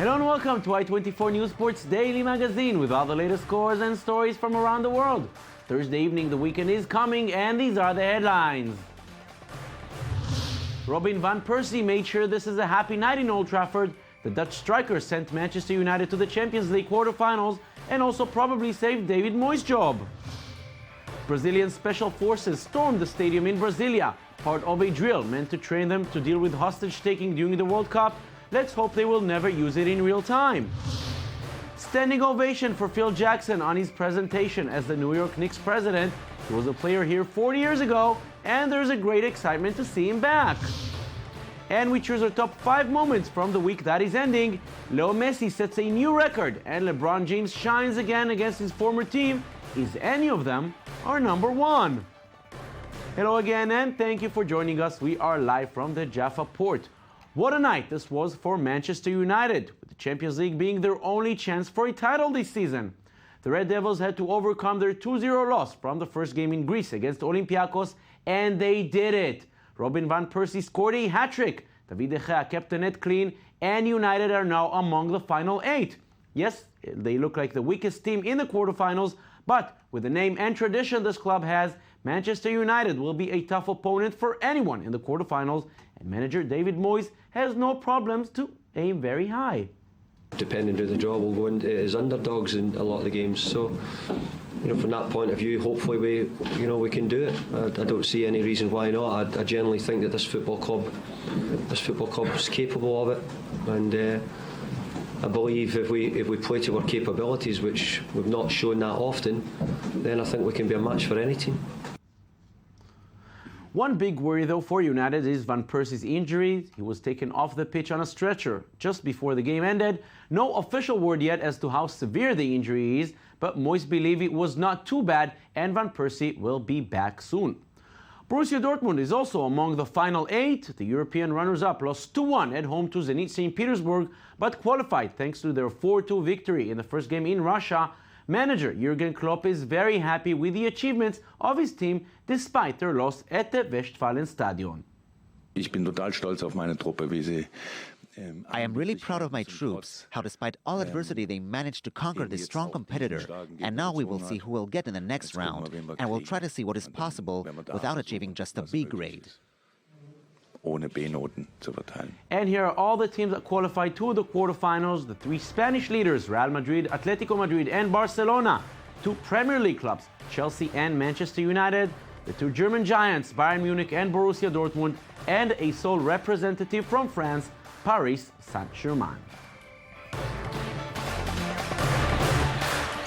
Hello and welcome to I24 News Sports Daily Magazine with all the latest scores and stories from around the world. Thursday evening, the weekend is coming, and these are the headlines. Robin Van Persie made sure this is a happy night in Old Trafford. The Dutch striker sent Manchester United to the Champions League quarterfinals and also probably saved David Moyes' job. Brazilian special forces stormed the stadium in Brasilia, part of a drill meant to train them to deal with hostage-taking during the World Cup. Let's hope they will never use it in real time. Standing ovation for Phil Jackson on his presentation as the New York Knicks president. He was a player here 40 years ago, and there's a great excitement to see him back. And we choose our top 5 moments from the week that is ending. Leo Messi sets a new record, and LeBron James shines again against his former team. Is any of them our number 1? Hello again, and thank you for joining us. We are live from the Jaffa Port. What a night this was for Manchester United, with the Champions League being their only chance for a title this season. The Red Devils had to overcome their 2-0 loss from the first game in Greece against Olympiacos, and they did it. Robin Van Persie scored a hat-trick. David De Gea kept the net clean, and United are now among the final 8. Yes, they look like the weakest team in the quarterfinals, but with the name and tradition this club has, Manchester United will be a tough opponent for anyone in the quarterfinals, and manager David Moyes has no problems to aim very high. Depending who the draw will go into as underdogs in a lot of the games. So, from that point of view, hopefully we can do it. I don't see any reason why not. I generally think that this football club is capable of it, and I believe if we play to our capabilities, which we've not shown that often, then I think we can be a match for any team. One big worry, though, for United is Van Persie's injury. He was taken off the pitch on a stretcher just before the game ended. No official word yet as to how severe the injury is, but Moyes believes it was not too bad, and Van Persie will be back soon. Borussia Dortmund is also among the final 8. The European runners-up lost 2-1 at home to Zenit St. Petersburg, but qualified thanks to their 4-2 victory in the first game in Russia. Manager Jürgen Klopp is very happy with the achievements of his team despite their loss at the Westfalenstadion. Ich bin total stolz auf meine Truppe, wie sie I am really proud of my troops, how despite all adversity they managed to conquer this strong competitor. And now we will see who will get in the next round, and we'll try to see what is possible without achieving just a B grade. ohne B-Noten zu verteilen. And here are all the teams that qualified to the quarterfinals. The 3 Spanish leaders, Real Madrid, Atletico Madrid, and Barcelona. 2 Premier League clubs, Chelsea and Manchester United. The 2 German giants, Bayern Munich and Borussia Dortmund. And a sole representative from France, Paris Saint-Germain.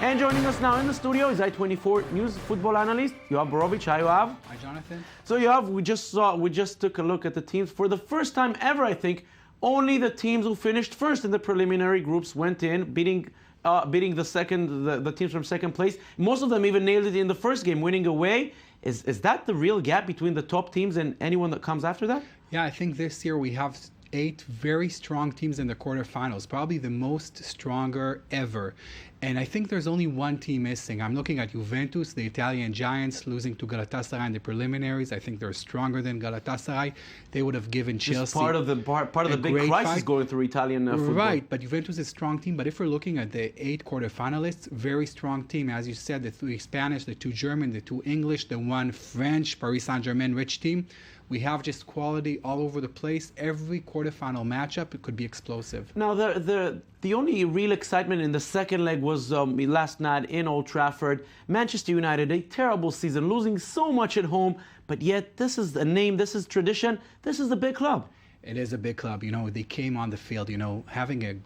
And joining us now in the studio is I24 News football analyst Yoav Borovich. Hi, Yoav. Hi, Jonathan. So, Yoav, we just took a look at the teams. For the first time ever, I think, only the teams who finished first in the preliminary groups went in, beating the teams from second place. Most of them even nailed it in the first game, winning away. Is that the real gap between the top teams and anyone that comes after that? Yeah, I think this year we have 8 very strong teams in the quarterfinals, probably the most stronger ever. And I think there's only one team missing. I'm looking at Juventus, the Italian giants, losing to Galatasaray in the preliminaries. I think they're stronger than Galatasaray. They would have given Chelsea just part of the big crisis fight going through Italian football. Right, but Juventus is a strong team. But if we're looking at the 8 quarterfinalists, very strong team. As you said, the 3 Spanish, the 2 German, the 2 English, the 1 French, Paris Saint-Germain rich team. We have just quality all over the place. Every quarterfinal matchup, it could be explosive. Now, the only real excitement in the second leg was last night in Old Trafford. Manchester United, a terrible season, losing so much at home, but yet this is the name, this is tradition, this is a big club. It is a big club. They came on the field, having a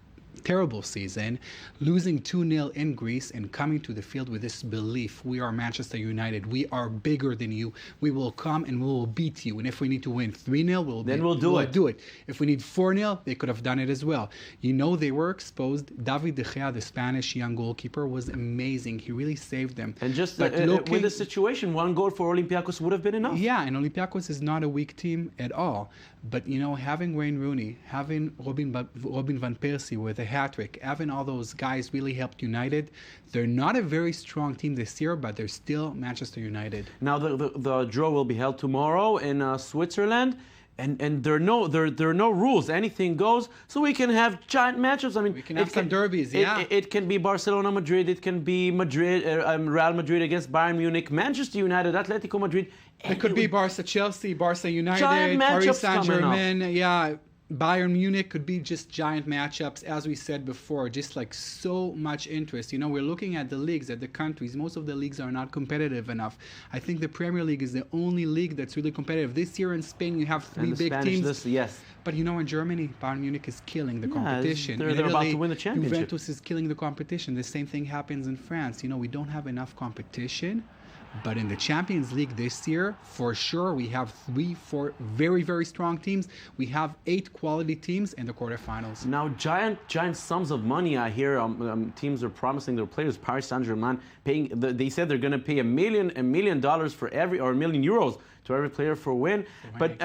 terrible season, losing 2-0 in Greece and coming to the field with this belief: we are Manchester United, we are bigger than you, we will come and we will beat you, and if we need to win 3-0, we'll do it. If we need 4-0, they could have done it as well. They were exposed. David De Gea, the Spanish young goalkeeper, was amazing. He really saved them. And just with the situation, 1 goal for Olympiacos would have been enough. Yeah, and Olympiacos is not a weak team at all. But, having Wayne Rooney, having Robin Van Persie with a hat-trick, having all those guys really helped United. They're not a very strong team this year, but they're still Manchester United. Now, the draw will be held tomorrow in Switzerland. And there are no rules. Anything goes. So we can have giant matchups. I mean, we can have some derbies. Yeah. It can be Barcelona, Madrid. It can be Real Madrid against Bayern Munich, Manchester United, Atletico Madrid. It could be Barca, Chelsea, Barca United, Giant Paris matchups coming up. Saint-Germain. Yeah. Bayern Munich could be just giant matchups, as we said before, just like so much interest. You know, we're looking at the leagues, at the countries. Most of the leagues are not competitive enough. I think the Premier League is the only league that's really competitive. This year in Spain, you have three big teams. Yes. But you know, in Germany, Bayern Munich is killing the competition. They're In about Italy, to win the championship. Juventus is killing the competition. The same thing happens in France. You know, we don't have enough competition. But in the Champions League this year, for sure, we have 3-4 very, very strong teams. We have 8 quality teams in the quarterfinals. Now, giant sums of money. I hear teams are promising their players. Paris Saint-Germain paying. They said they're going to pay $1 million for every, or €1 million to every player for a win. But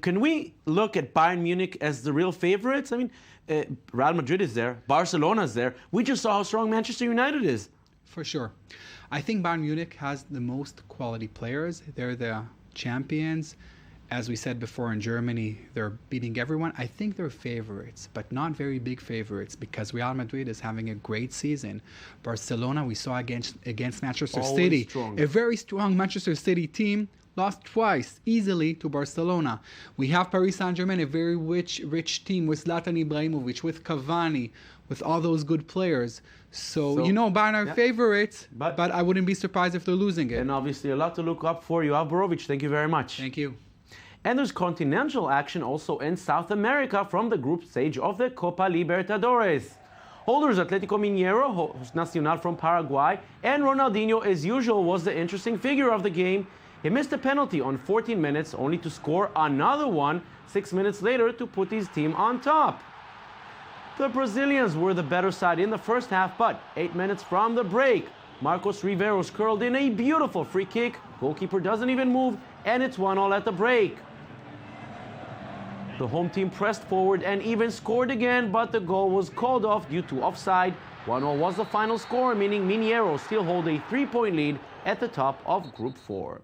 can we look at Bayern Munich as the real favorites? I mean, Real Madrid is there, Barcelona is there. We just saw how strong Manchester United is. For sure. I think Bayern Munich has the most quality players. They're the champions. As we said before, in Germany, they're beating everyone. I think they're favorites, but not very big favorites, because Real Madrid is having a great season. Barcelona, we saw against Manchester City. Strong. A very strong Manchester City team, lost twice easily to Barcelona. We have Paris Saint-Germain, a very rich team with Zlatan Ibrahimovic, with Cavani, with all those good players. So you know, Bayern are favorites, but I wouldn't be surprised if they're losing it. And obviously a lot to look up for. Yoav Borovic, thank you very much. Thank you. And there's continental action also in South America from the group stage of the Copa Libertadores. Holders Atlético Mineiro, host Nacional from Paraguay, and Ronaldinho, as usual, was the interesting figure of the game. He missed a penalty on 14 minutes, only to score another one 6 minutes later to put his team on top. The Brazilians were the better side in the first half, but 8 minutes from the break, Marcos Riveros curled in a beautiful free kick. Goalkeeper doesn't even move, and it's 1-1 at the break. The home team pressed forward and even scored again, but the goal was called off due to offside. 1-0 was the final score, meaning Mineiro still hold a 3-point lead at the top of Group 4.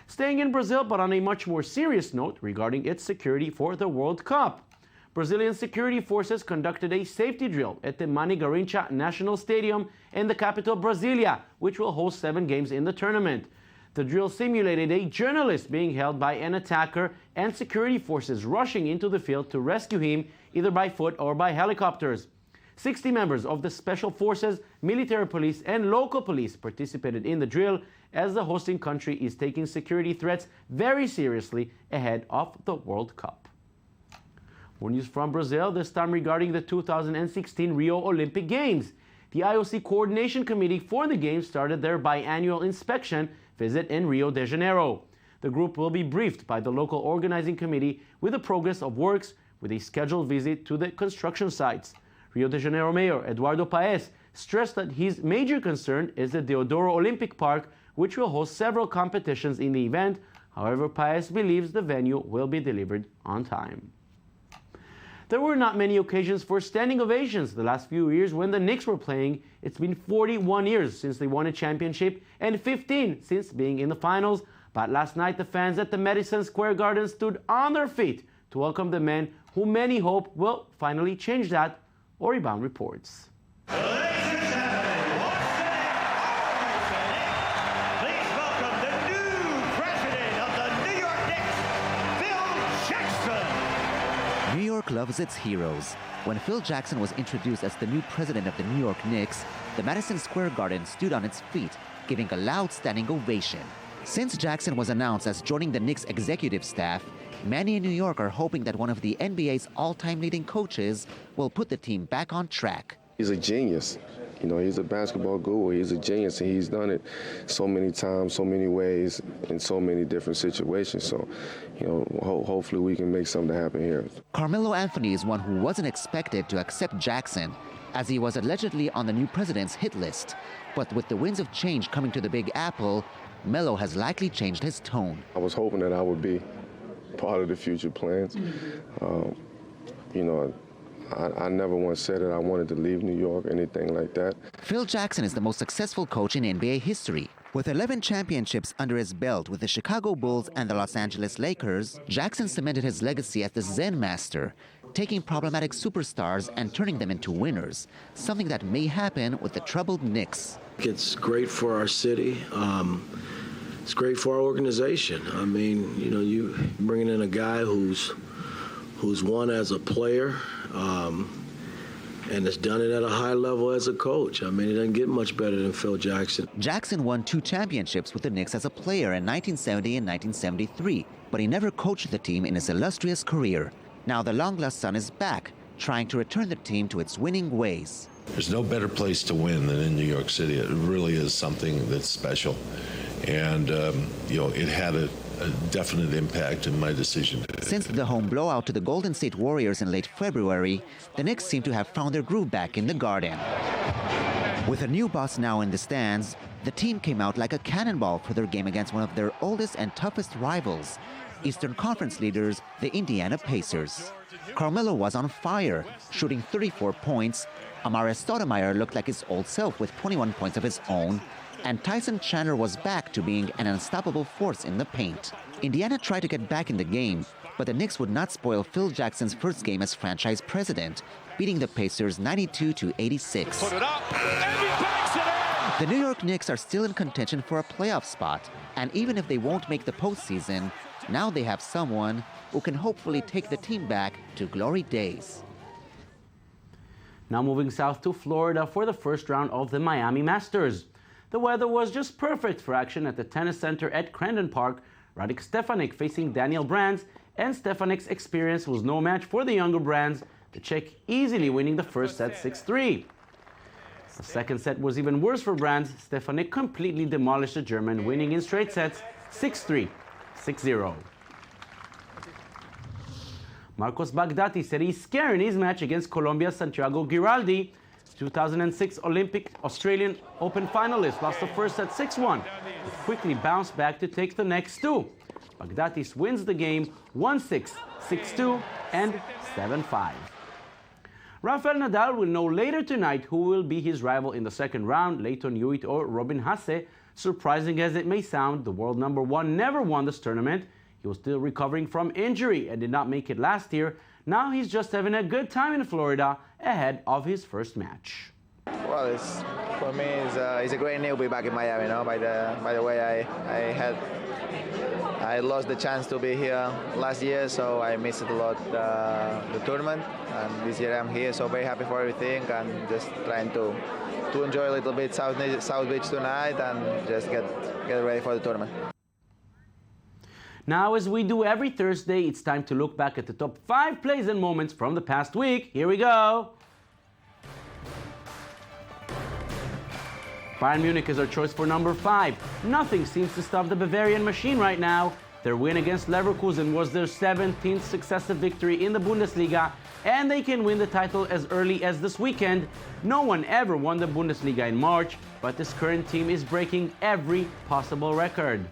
Staying in Brazil, but on a much more serious note regarding its security for the World Cup. Brazilian security forces conducted a safety drill at the Mani Garrincha National Stadium in the capital Brasilia, which will host 7 games in the tournament. The drill simulated a journalist being held by an attacker and security forces rushing into the field to rescue him either by foot or by helicopters. 60 members of the special forces, military police, and local police participated in the drill, as the hosting country is taking security threats very seriously ahead of the World Cup. More news from Brazil, this time regarding the 2016 Rio Olympic Games. The IOC Coordination Committee for the Games started their biannual inspection visit in Rio de Janeiro. The group will be briefed by the local organizing committee with the progress of works, with a scheduled visit to the construction sites. Rio de Janeiro Mayor Eduardo Paes stressed that his major concern is the Deodoro Olympic Park, which will host several competitions in the event. However, Paes believes the venue will be delivered on time. There were not many occasions for standing ovations the last few years when the Knicks were playing. It's been 41 years since they won a championship and 15 since being in the finals. But last night, the fans at the Madison Square Garden stood on their feet to welcome the men who many hope will finally change that. Oribon reports. New York loves its heroes. When Phil Jackson was introduced as the new president of the New York Knicks, the Madison Square Garden stood on its feet, giving a loud standing ovation. Since Jackson was announced as joining the Knicks executive staff, many in New York are hoping that one of the NBA's all-time leading coaches will put the team back on track. He's a genius. You know, he's a basketball guru. He's a genius, and he's done it so many times, so many ways, in so many different situations. So, you know, hopefully we can make something happen here. Carmelo Anthony is one who wasn't expected to accept Jackson, as he was allegedly on the new president's hit list. But with the winds of change coming to the Big Apple, Melo has likely changed his tone. I was hoping that I would be part of the future plans. You know, I never once said that I wanted to leave New York, anything like that. Phil Jackson is the most successful coach in NBA history. With 11 championships under his belt with the Chicago Bulls and the Los Angeles Lakers, Jackson cemented his legacy as the Zen master, taking problematic superstars and turning them into winners, something that may happen with the troubled Knicks. It's great for our city. It's great for our organization. I mean, you know, you bringing in a guy who's won as a player, and has done it at a high level as a coach. I mean, it doesn't get much better than Phil Jackson. Jackson won 2 championships with the Knicks as a player in 1970 and 1973, but he never coached the team in his illustrious career. Now the long-lost son is back, trying to return the team to its winning ways. There's no better place to win than in New York City. It really is something that's special. And, you know, it had a definite impact in my decision. Since the home blowout to the Golden State Warriors in late February, the Knicks seem to have found their groove back in the Garden. With a new boss now in the stands, the team came out like a cannonball for their game against one of their oldest and toughest rivals, Eastern Conference leaders, the Indiana Pacers. Carmelo was on fire, shooting 34 points. Amare Stoudemire looked like his old self with 21 points of his own, and Tyson Chandler was back to being an unstoppable force in the paint. Indiana tried to get back in the game, but the Knicks would not spoil Phil Jackson's first game as franchise president, beating the Pacers 92-86. Put it up, and he banks it in! The New York Knicks are still in contention for a playoff spot, and even if they won't make the postseason, now they have someone who can hopefully take the team back to glory days. Now moving south to Florida for the first round of the Miami Masters. The weather was just perfect for action at the tennis center at Crandon Park. Radek Stefanik facing Daniel Brands, and Stefanik's experience was no match for the younger Brands, the Czech easily winning the first set 6-3. The second set was even worse for Brands. Stefanik completely demolished the German, winning in straight sets 6-3, 6-0. Marcos Baghdati said he's scared in his match against Colombia's Santiago Giraldi. 2006 Olympic Australian Open finalist lost the first set 6-1, but quickly bounced back to take the next 2. Baghdatis wins the game 1-6, 6-2, and 7-5. Rafael Nadal will know later tonight who will be his rival in the second round, Leighton Hewitt or Robin Haase. Surprising as it may sound, the world number 1 never won this tournament. He was still recovering from injury and did not make it last year. Now he's just having a good time in Florida ahead of his first match. Well, for me, it's a great news to be back in Miami. You know, by the way, I lost the chance to be here last year, so I missed a lot the tournament. And this year I'm here, so very happy for everything, and just trying to enjoy a little bit South Beach tonight and just get ready for the tournament. Now, as we do every Thursday, it's time to look back at the top 5 plays and moments from the past week. Here we go. Bayern Munich is our choice for number 5. Nothing seems to stop the Bavarian machine right now. Their win against Leverkusen was their 17th successive victory in the Bundesliga, and they can win the title as early as this weekend. No one ever won the Bundesliga in March, but this current team is breaking every possible record.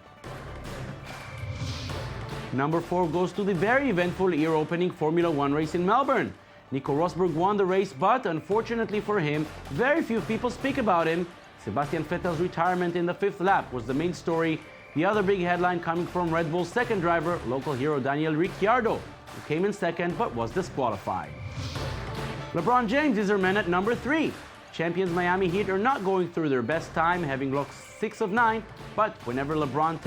Number 4 goes to the very eventful year-opening Formula 1 race in Melbourne. Nico Rosberg won the race, but unfortunately for him, very few people speak about him. Sebastian Vettel's retirement in the 5th lap was the main story. The other big headline coming from Red Bull's second driver, local hero Daniel Ricciardo, who came in second but was disqualified. LeBron James is our man at number 3. Champions Miami Heat are not going through their best time, having lost 6 of 9, but whenever LeBron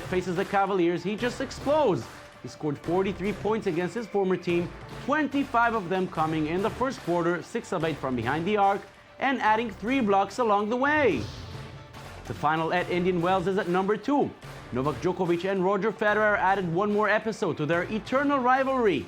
faces the Cavaliers, he just explodes. He scored 43 points against his former team, 25 of them coming in the first quarter, 6 of 8 from behind the arc, and adding 3 blocks along the way. The final at Indian Wells is at number 2. Novak Djokovic and Roger Federer added one more episode to their eternal rivalry.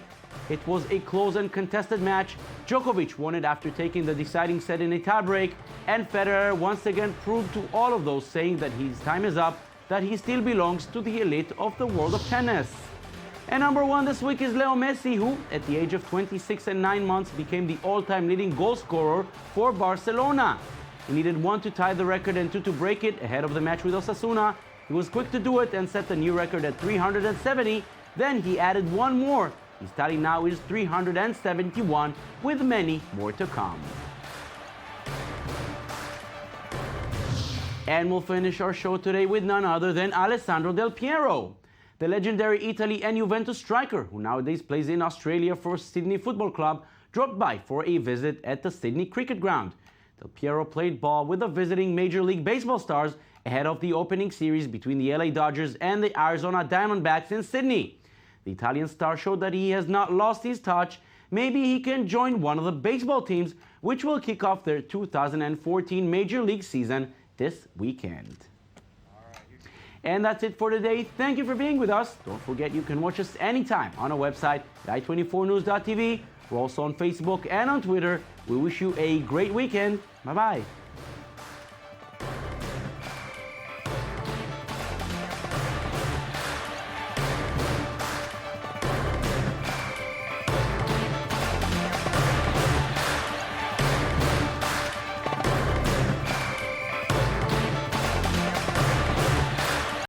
It was a close and contested match. Djokovic won it after taking the deciding set in a tiebreak, and Federer once again proved to all of those saying that his time is up that he still belongs to the elite of the world of tennis. And number 1 this week is Leo Messi, who, at the age of 26 and 9 months, became the all-time leading goal scorer for Barcelona. He needed 1 to tie the record and 2 to break it ahead of the match with Osasuna. He was quick to do it and set the new record at 370. Then he added 1 more. His tally now is 371, with many more to come. And we'll finish our show today with none other than Alessandro Del Piero, the legendary Italy and Juventus striker, who nowadays plays in Australia for Sydney Football Club, dropped by for a visit at the Sydney Cricket Ground. Del Piero played ball with the visiting Major League Baseball stars ahead of the opening series between the LA Dodgers and the Arizona Diamondbacks in Sydney. The Italian star showed that he has not lost his touch. Maybe he can join one of the baseball teams, which will kick off their 2014 Major League season this weekend. And that's it for today. Thank you for being with us. Don't forget you can watch us anytime on our website at i24news.tv. We're also on Facebook and on Twitter. We wish you a great weekend. Bye-bye.